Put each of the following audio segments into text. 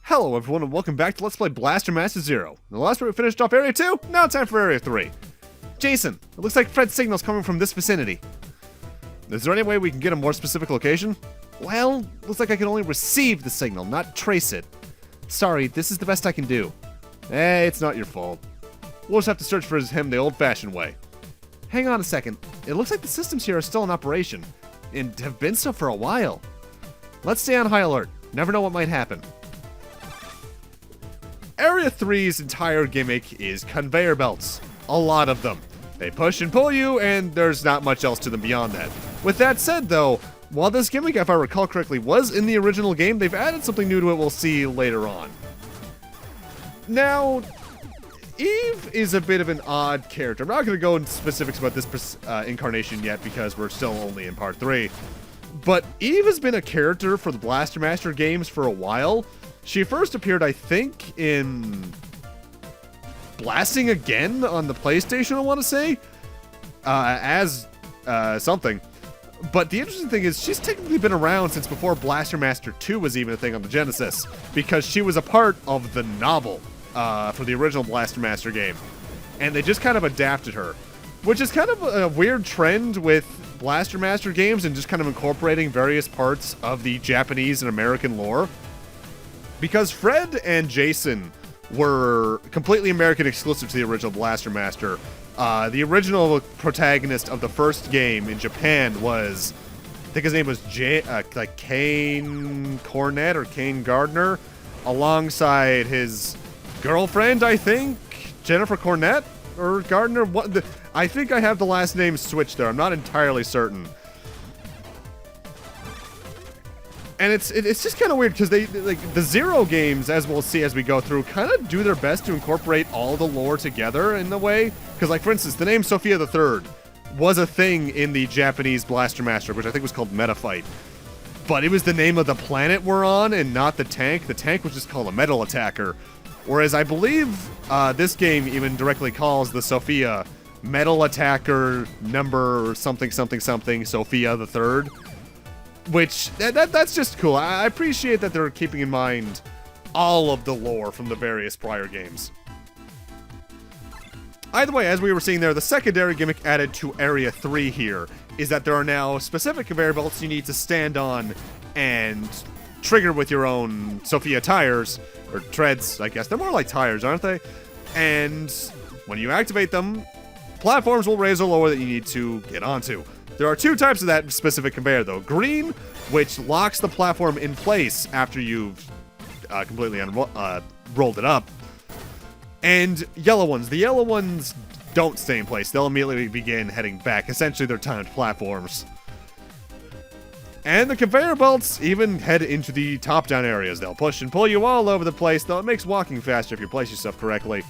Hello everyone and welcome back to Let's Play Blaster Master Zero. In the last part we finished off Area 2, now it's time for Area 3. Jason, it looks like Fred's signal's coming from this vicinity. Is there any way we can get a more specific location? Well, looks like I can only receive the signal, not trace it. Sorry, this is the best I can do. It's not your fault. We'll just have to search for him the old-fashioned way. Hang on a second, it looks like the systems here are still in operation, and have been so for a while. Let's stay on high alert, never know what might happen. Area 3's entire gimmick is conveyor belts. A lot of them. They push and pull you, and there's not much else to them beyond that. With that said, though, while this gimmick, if I recall correctly, was in the original game, they've added something new to it we'll see later on. Now, Eve is a bit of an odd character. I'm not going to go into specifics about this incarnation yet because we're still only in Part 3. But Eve has been a character for the Blaster Master games for a while. She first appeared, I think, in Blasting Again on the PlayStation, I want to say, as something. But the interesting thing is she's technically been around since before Blaster Master 2 was even a thing on the Genesis, because she was a part of the novel for the original Blaster Master game. And they just kind of adapted her, which is kind of a weird trend with Blaster Master games and just kind of incorporating various parts of the Japanese and American lore. Because Fred and Jason were completely American exclusive to the original Blaster Master. The original protagonist of the first game in Japan was, I think his name was Kane Cornett or Kane Gardner, alongside his girlfriend, I think, Jennifer Cornett or Gardner. I think I have the last name switched there. I'm not entirely certain. And it's just kind of weird because they, like, the Zero games, as we'll see as we go through, kind of do their best to incorporate all the lore together in a way. Because, like, for instance, the name Sophia the Third was a thing in the Japanese Blaster Master, which I think was called Metafight. But it was the name of the planet we're on and not the tank. The tank was just called a Metal Attacker. Whereas I believe this game even directly calls the Sophia Metal Attacker number something something something Sophia the Third. Which, that's just cool. I appreciate that they're keeping in mind all of the lore from the various prior games. Either way, as we were seeing there, the secondary gimmick added to Area 3 here is that there are now specific conveyor belts you need to stand on and trigger with your own Sophia tires, or treads, I guess. They're more like tires, aren't they? And when you activate them, platforms will raise or lower that you need to get onto. There are two types of that specific conveyor, though. Green, which locks the platform in place after you've completely rolled it up. And yellow ones. The yellow ones don't stay in place. They'll immediately begin heading back. Essentially, they're timed platforms. And the conveyor belts even head into the top-down areas. They'll push and pull you all over the place, though it makes walking faster if you place yourself correctly.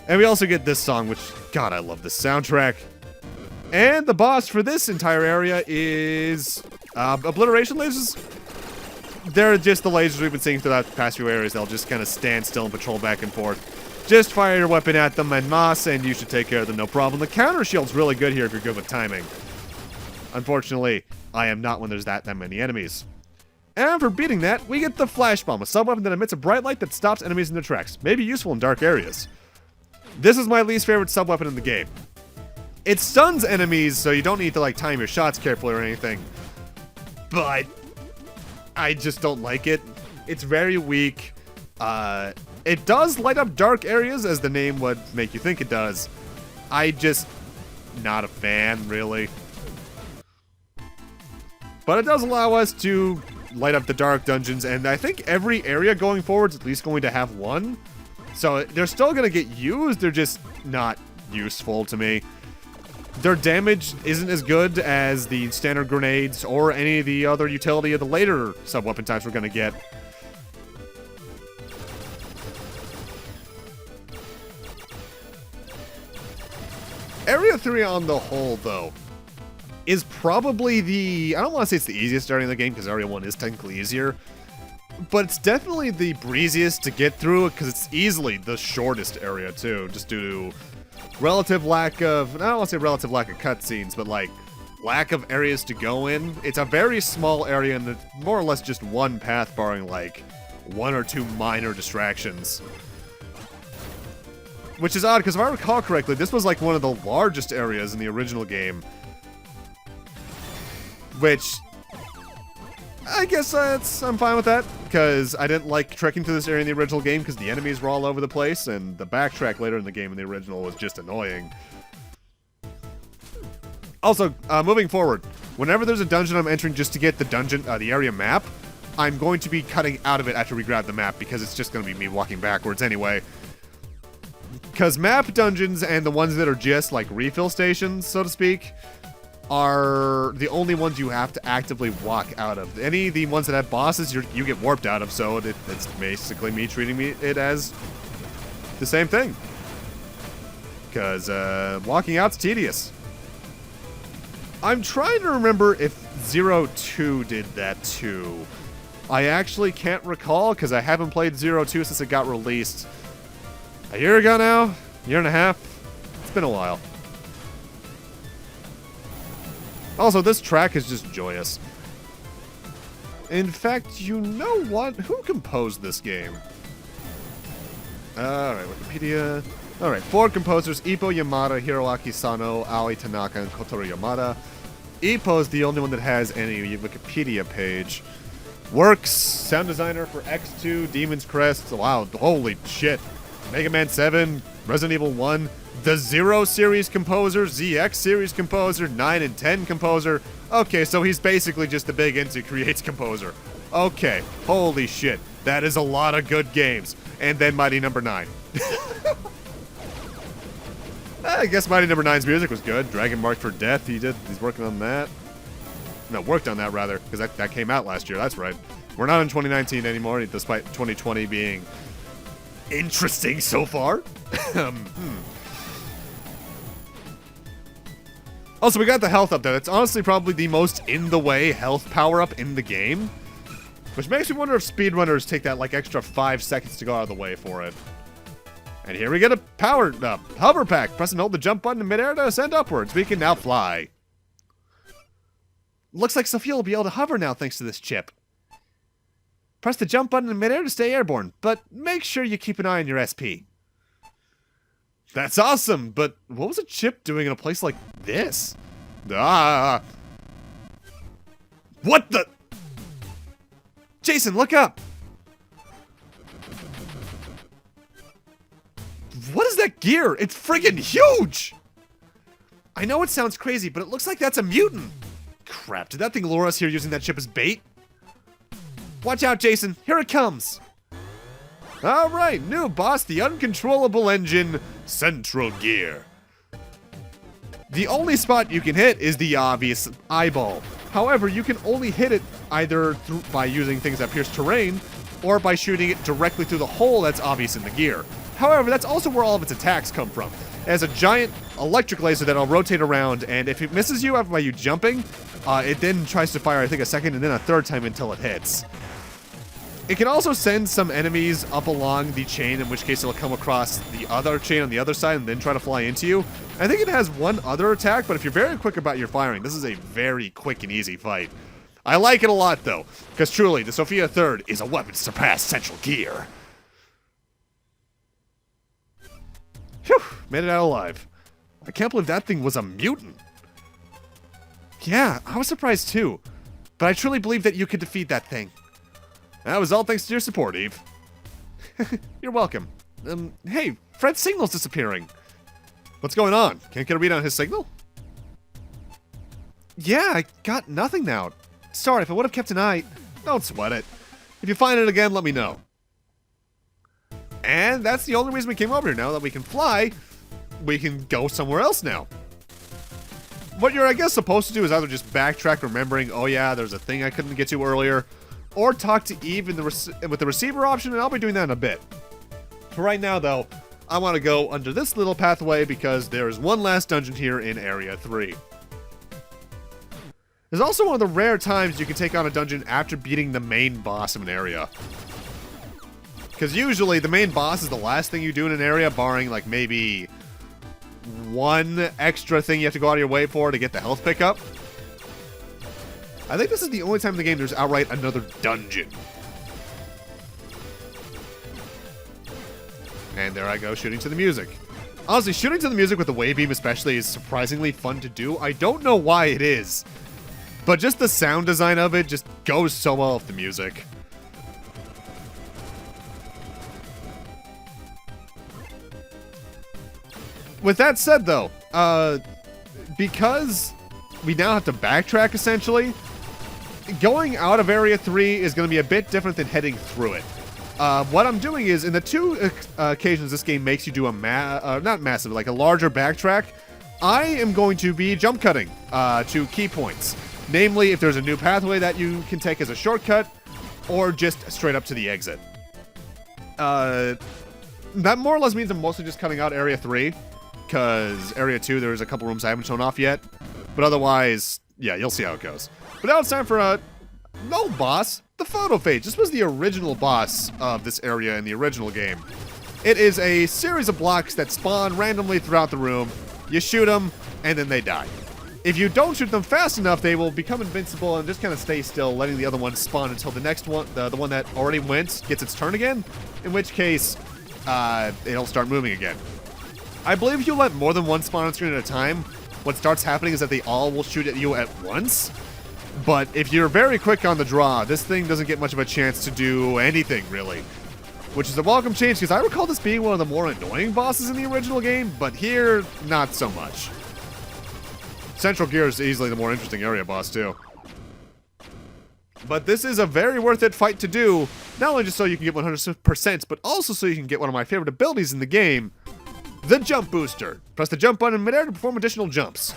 And we also get this song, which, God, I love this soundtrack. And the boss for this entire area is obliteration lasers. They're just the lasers we've been seeing throughout the past few areas. They'll just kind of stand still and patrol back and forth. Just fire your weapon at them en masse, and you should take care of them, no problem. The counter shield's really good here if you're good with timing. Unfortunately, I am not when there's that many enemies. And for beating that, we get the flash bomb, a sub-weapon that emits a bright light that stops enemies in their tracks. May be useful in dark areas. This is my least favorite sub-weapon in the game. It stuns enemies, so you don't need to, like, time your shots carefully or anything. But I just don't like it. It's very weak. It does light up dark areas, as the name would make you think it does. Not a fan, really. But it does allow us to light up the dark dungeons, and I think every area going forward is at least going to have one. So they're still going to get used, they're just not useful to me. Their damage isn't as good as the standard grenades or any of the other utility of the later sub-weapon types we're going to get. Area 3 on the whole, though, is probably the... I don't want to say it's the easiest area in the game, because Area 1 is technically easier. But it's definitely the breeziest to get through, because it's easily the shortest area, too, just due to relative lack of... I don't want to say relative lack of cutscenes, but, like, lack of areas to go in. It's a very small area and it's more or less just one path barring like one or two minor distractions. Which is odd because if I recall correctly, this was like one of the largest areas in the original game. Which, I guess I'm fine with that, because I didn't like trekking through this area in the original game because the enemies were all over the place, and the backtrack later in the game in the original was just annoying. Also, moving forward, whenever there's a dungeon I'm entering just to get the dungeon, the area map, I'm going to be cutting out of it after we grab the map, because it's just going to be me walking backwards anyway. Because map dungeons and the ones that are just like refill stations, so to speak, are the only ones you have to actively walk out of. Any of the ones that have bosses, you get warped out of, so it's basically me treating it as the same thing. Because walking out's tedious. I'm trying to remember if 02 did that too. I actually can't recall, because I haven't played 02 since it got released. A year ago now? Year and a half? It's been a while. Also, this track is just joyous. In fact, you know what? Who composed this game? Alright, Wikipedia. Alright, 4 composers: Ippo Yamada, Hiroaki Sano, Aoi Tanaka, and Kotaro Yamada. Ippo's the only one that has any Wikipedia page. Works, sound designer for X2, Demon's Crest, wow, holy shit. Mega Man 7, Resident Evil 1, the 0 series composer, ZX series composer, 9 and 10 composer. Okay, so he's basically just the big Into Creates composer. Okay, holy shit, that is a lot of good games. And then Mighty Number 9. I guess Mighty Number 9's music was good. Dragon Marked for Death, he's working on that. No, worked on that rather, because that came out last year, that's right. We're not in 2019 anymore, despite 2020 being interesting so far. Also, we got the health up there. That's honestly probably the most in-the-way health power-up in the game. Which makes me wonder if speedrunners take that, like, extra 5 seconds to go out of the way for it. And here we get a hover pack. Press and hold the jump button in midair to ascend upwards. We can now fly. Looks like Sophia will be able to hover now thanks to this chip. Press the jump button in midair to stay airborne, but make sure you keep an eye on your SP. That's awesome, but what was a chip doing in a place like this? Ah! What the? Jason, look up! What is that gear? It's friggin' huge! I know it sounds crazy, but it looks like that's a mutant. Crap, did that thing lure us here using that chip as bait? Watch out, Jason. Here it comes. Alright, new boss, the uncontrollable engine, Central Gear. The only spot you can hit is the obvious eyeball. However, you can only hit it either by using things that pierce terrain, or by shooting it directly through the hole that's obvious in the gear. However, that's also where all of its attacks come from. It has a giant electric laser that'll rotate around, and if it misses you by you jumping, it then tries to fire, I think, a second and then a third time until it hits. It can also send some enemies up along the chain, in which case it'll come across the other chain on the other side and then try to fly into you. I think it has one other attack, but if you're very quick about your firing, this is a very quick and easy fight. I like it a lot, though, because truly, the Sophia 3rd is a weapon to surpass Central Gear. Phew, made it out alive. I can't believe that thing was a mutant. Yeah, I was surprised too, but I truly believe that you could defeat that thing. That was all thanks to your support, Eve. You're welcome. Hey, Fred's signal's disappearing. What's going on? Can't get a read on his signal? Yeah, I got nothing now. Sorry, if I would have kept an eye... Don't sweat it. If you find it again, let me know. And that's the only reason we came over here. Now that we can fly, we can go somewhere else now. What you're, I guess, supposed to do is either just backtrack, remembering, oh yeah, there's a thing I couldn't get to earlier, or talk to Eve with the receiver option, and I'll be doing that in a bit. For right now, though, I want to go under this little pathway because there's one last dungeon here in Area 3. There's also one of the rare times you can take on a dungeon after beating the main boss of an area. Because usually the main boss is the last thing you do in an area, barring like maybe one extra thing you have to go out of your way for to get the health pickup. I think this is the only time in the game there's outright another dungeon. And there I go, shooting to the music. Honestly, shooting to the music with the wave beam especially is surprisingly fun to do. I don't know why it is, but just the sound design of it just goes so well with the music. With that said, though, because we now have to backtrack, essentially, going out of Area 3 is going to be a bit different than heading through it. What I'm doing is, in the two occasions this game makes you do a not massive, like a larger backtrack, I am going to be jump cutting to key points. Namely, if there's a new pathway that you can take as a shortcut, or just straight up to the exit. That more or less means I'm mostly just cutting out Area 3, because Area 2, there's a couple rooms I haven't shown off yet. But otherwise, yeah, you'll see how it goes. But now it's time for an old boss, the photo phage. This was the original boss of this area in the original game. It is a series of blocks that spawn randomly throughout the room. You shoot them, and then they die. If you don't shoot them fast enough, they will become invincible and just kind of stay still, letting the other one spawn until the next one, the one that already went, gets its turn again, in which case, it'll start moving again. I believe if you let more than one spawn on screen at a time, what starts happening is that they all will shoot at you at once. But if you're very quick on the draw, this thing doesn't get much of a chance to do anything, really. Which is a welcome change, because I recall this being one of the more annoying bosses in the original game, but here, not so much. Central Gear is easily the more interesting area boss, too. But this is a very worth it fight to do, not only just so you can get 100%, but also so you can get one of my favorite abilities in the game, the Jump Booster. Press the jump button in midair to perform additional jumps.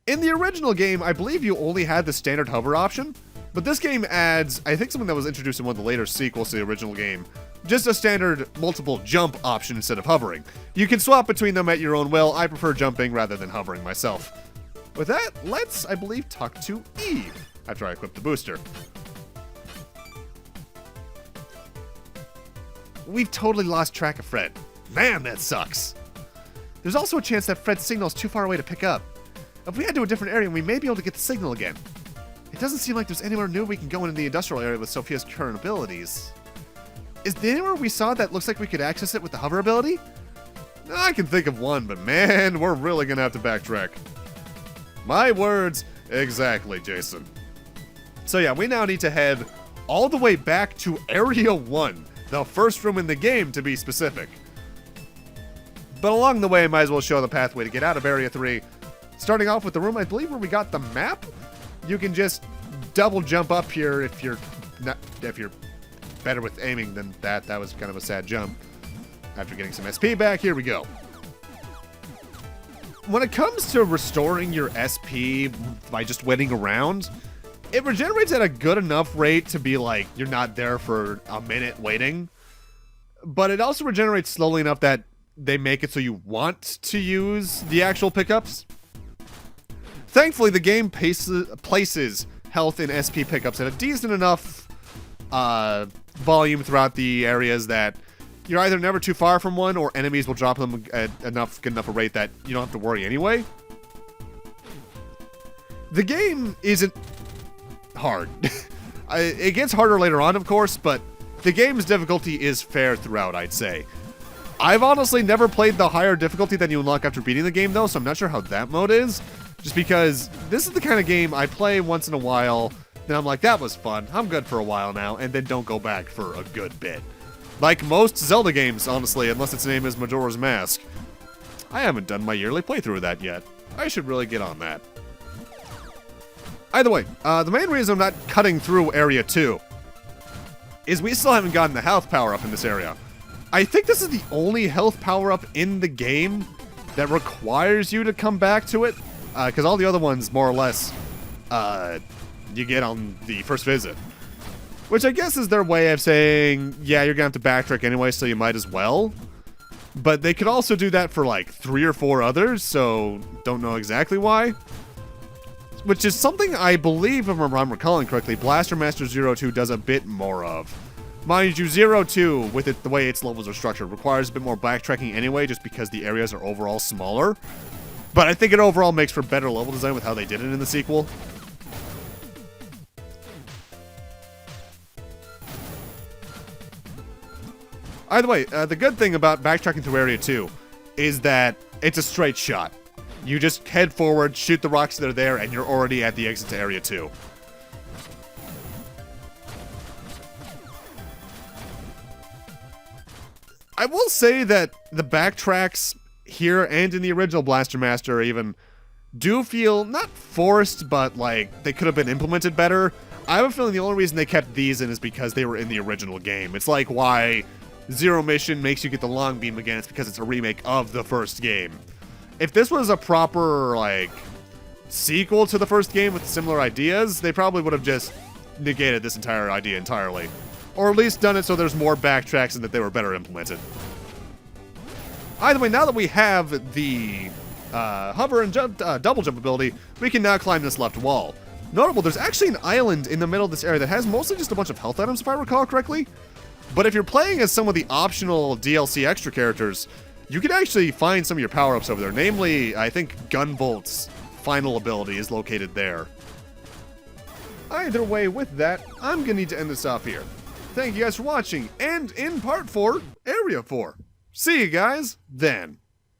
In the original game, I believe you only had the standard hover option, but this game adds, I think something that was introduced in one of the later sequels to the original game, just a standard multiple jump option instead of hovering. You can swap between them at your own will. I prefer jumping rather than hovering myself. With that, let's, I believe, talk to Eve after I equip the booster. We've totally lost track of Fred. Man, that sucks. There's also a chance that Fred's signal is too far away to pick up. If we head to a different area, we may be able to get the signal again. It doesn't seem like there's anywhere new we can go in the industrial area with Sophia's current abilities. Is there anywhere we saw that looks like we could access it with the hover ability? I can think of one, but man, we're really gonna have to backtrack. My words, exactly, Jason. So yeah, we now need to head all the way back to Area 1, the first room in the game to be specific. But along the way, I might as well show the pathway to get out of Area 3. Starting off with the room, I believe, where we got the map. You can just double jump up here if you're better with aiming than that. That was kind of a sad jump. After getting some SP back, here we go. When it comes to restoring your SP by just waiting around, it regenerates at a good enough rate to be like you're not there for a minute waiting. But it also regenerates slowly enough that they make it so you want to use the actual pickups. Thankfully, the game places health and SP pickups at a decent enough volume throughout the areas that you're either never too far from one, or enemies will drop them at good enough a rate that you don't have to worry anyway. The game isn't hard. It gets harder later on, of course, but the game's difficulty is fair throughout, I'd say. I've honestly never played the higher difficulty that you unlock after beating the game, though, so I'm not sure how that mode is. Just because this is the kind of game I play once in a while, then I'm like, that was fun, I'm good for a while now, and then don't go back for a good bit. Like most Zelda games, honestly, unless its name is Majora's Mask. I haven't done my yearly playthrough of that yet. I should really get on that. Either way, the main reason I'm not cutting through Area 2 is we still haven't gotten the health power-up in this area. I think this is the only health power-up in the game that requires you to come back to it, because all the other ones, more or less, you get on the first visit. Which I guess is their way of saying, yeah, you're going to have to backtrack anyway, so you might as well. But they could also do that for like 3 or 4 others, so don't know exactly why. Which is something I believe, if I'm recalling correctly, Blaster Master 02 does a bit more of. Mind you, 02, with it the way its levels are structured, requires a bit more backtracking anyway, just because the areas are overall smaller. But I think it overall makes for better level design with how they did it in the sequel. Either way, the good thing about backtracking through Area 2 is that it's a straight shot. You just head forward, shoot the rocks that are there, and you're already at the exit to Area 2. I will say that the backtracks here and in the original Blaster Master even do feel not forced, but like they could have been implemented better. I have a feeling the only reason they kept these in is because they were in the original game. It's like why Zero Mission makes you get the long beam again. It's because it's a remake of the first game. If this was a proper, like, sequel to the first game with similar ideas, they probably would have just negated this entire idea entirely. Or at least done it so there's more backtracks and that they were better implemented. Either way, now that we have the hover and jump, double jump ability, we can now climb this left wall. Notable, there's actually an island in the middle of this area that has mostly just a bunch of health items, if I recall correctly. But if you're playing as some of the optional DLC extra characters, you can actually find some of your power-ups over there. Namely, I think Gunvolt's final ability is located there. Either way, with that, I'm gonna need to end this off here. Thank you guys for watching, and in part 4, Area 4. See you guys then.